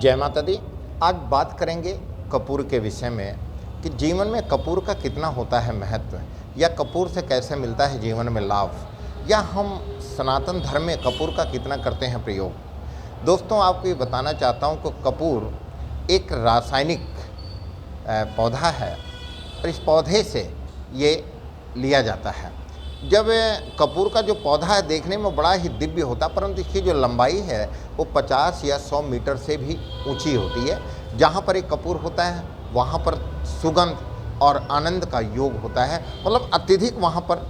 जय माता दी। आज बात करेंगे कपूर के विषय में कि जीवन में कपूर का कितना होता है महत्व, या कपूर से कैसे मिलता है जीवन में लाभ, या हम सनातन धर्म में कपूर का कितना करते हैं प्रयोग। दोस्तों, आपको ये बताना चाहता हूँ कि कपूर एक रासायनिक पौधा है और इस पौधे से ये लिया जाता है। जब कपूर का जो पौधा है देखने में बड़ा ही दिव्य होता है, परंतु इसकी जो लंबाई है वो 50 या 100 मीटर से भी ऊंची होती है। जहाँ पर एक कपूर होता है वहाँ पर सुगंध और आनंद का योग होता है, मतलब अत्यधिक वहाँ पर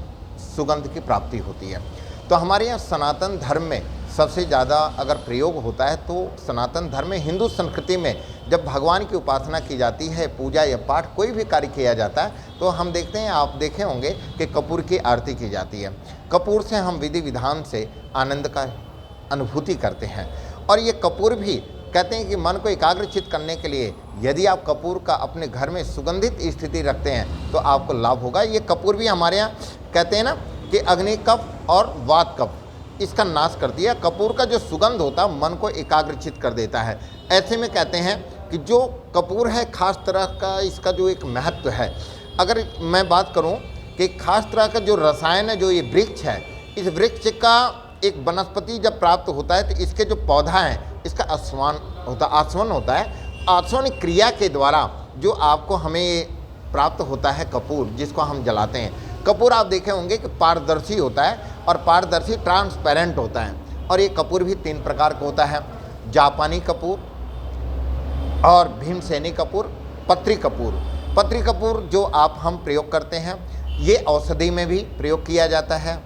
सुगंध की प्राप्ति होती है। तो हमारे यहाँ सनातन धर्म में सबसे ज़्यादा अगर प्रयोग होता है तो सनातन धर्म में, हिंदू संस्कृति में जब भगवान की उपासना की जाती है, पूजा या पाठ कोई भी कार्य किया जाता है, तो हम देखते हैं, आप देखे होंगे कि कपूर की आरती की जाती है। कपूर से हम विधि विधान से आनंद का अनुभूति करते हैं। और ये कपूर भी कहते हैं कि मन को एकाग्रचित करने के लिए यदि आप कपूर का अपने घर में सुगंधित स्थिति रखते हैं तो आपको लाभ होगा। ये कपूर भी हमारे यहाँ कहते हैं ना कि अग्नि कफ और वात कफ इसका नाश कर दिया। कपूर का जो सुगंध होता है मन को एकाग्रचित कर देता है। ऐसे में कहते हैं कि जो कपूर है खास तरह का, इसका जो एक महत्व है, अगर मैं बात करूं कि खास तरह का जो रसायन है, जो ये वृक्ष है, इस वृक्ष का एक वनस्पति जब प्राप्त होता है तो इसके जो पौधा है इसका आसवन होता है। आसवन क्रिया के द्वारा जो आपको हमें प्राप्त होता है कपूर, जिसको हम जलाते हैं। कपूर आप देखे होंगे कि पारदर्शी होता है और पारदर्शी ट्रांसपेरेंट होता है। और ये कपूर भी 3 प्रकार का होता है, जापानी कपूर और भीमसेनी कपूर, पत्री कपूर। पत्री कपूर जो हम प्रयोग करते हैं ये औषधि में भी प्रयोग किया जाता है।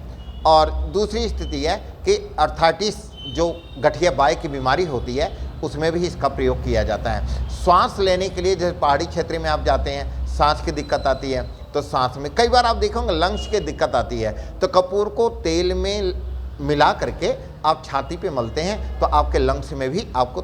और दूसरी स्थिति है कि अर्थाइटिस जो गठिया बाय की बीमारी होती है उसमें भी इसका प्रयोग किया जाता है। सांस लेने के लिए जैसे पहाड़ी क्षेत्र में आप जाते हैं, सांस की दिक्कत आती है तो सांस में कई बार आप देखोगे लंग्स की दिक्कत आती है, तो कपूर को तेल में मिला करके आप छाती पे मलते हैं तो आपके लंग्स में भी आपको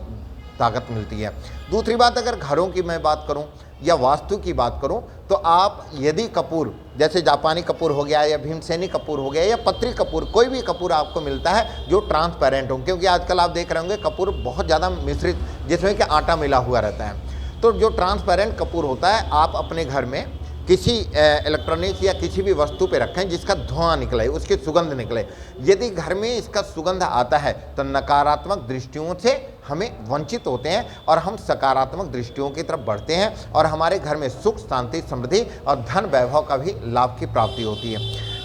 ताकत मिलती है। दूसरी बात, अगर घरों की मैं बात करूं या वास्तु की बात करूं तो आप यदि कपूर जैसे जापानी कपूर हो गया या भीमसेनी कपूर हो गया या पत्री कपूर, कोई भी कपूर आपको मिलता है जो ट्रांसपेरेंट हो, क्योंकि आजकल आप देख रहे होंगे कपूर बहुत ज़्यादा मिश्रित जिसमें कि आटा मिला हुआ रहता है। तो जो ट्रांसपेरेंट कपूर होता है आप अपने घर में किसी इलेक्ट्रॉनिक्स या किसी भी वस्तु पे रखें जिसका धुआं निकले, उसकी सुगंध निकले। यदि घर में इसका सुगंध आता है तो नकारात्मक दृष्टियों से हमें वंचित होते हैं और हम सकारात्मक दृष्टियों की तरफ बढ़ते हैं और हमारे घर में सुख, शांति, समृद्धि और धन वैभव का भी लाभ की प्राप्ति होती है।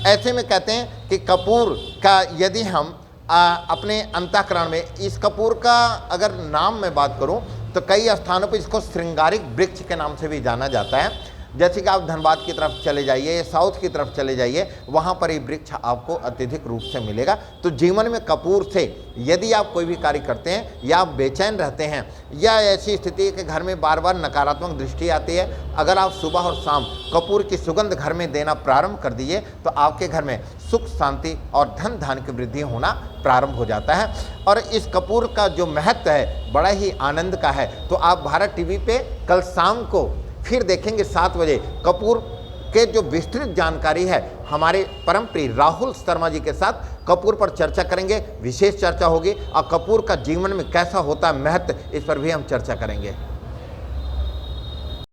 ऐसे में कहते हैं कि कपूर का यदि हम अपने अंतःकरण में, इस कपूर का अगर नाम में बात करूं तो कई स्थानों पर इसको श्रृंगारिक वृक्ष के नाम से भी जाना जाता है। जैसे कि आप धनबाद की तरफ चले जाइए या साउथ की तरफ चले जाइए, वहाँ पर ये वृक्ष आपको अत्यधिक रूप से मिलेगा। तो जीवन में कपूर से यदि आप कोई भी कार्य करते हैं या आप बेचैन रहते हैं या ऐसी स्थिति है कि घर में बार बार नकारात्मक दृष्टि आती है, अगर आप सुबह और शाम कपूर की सुगंध घर में देना प्रारंभ कर दिए तो आपके घर में सुख, शांति और धन धान्य की वृद्धि होना प्रारंभ हो जाता है। और इस कपूर का जो महत्व है बड़ा ही आनंद का है। तो आप भारत टीवी पे कल शाम को फिर देखेंगे 7 बजे कपूर के जो विस्तृत जानकारी है हमारे परम प्रिय राहुल शर्मा जी के साथ कपूर पर चर्चा करेंगे। विशेष चर्चा होगी और कपूर का जीवन में कैसा होता है महत्व, इस पर भी हम चर्चा करेंगे।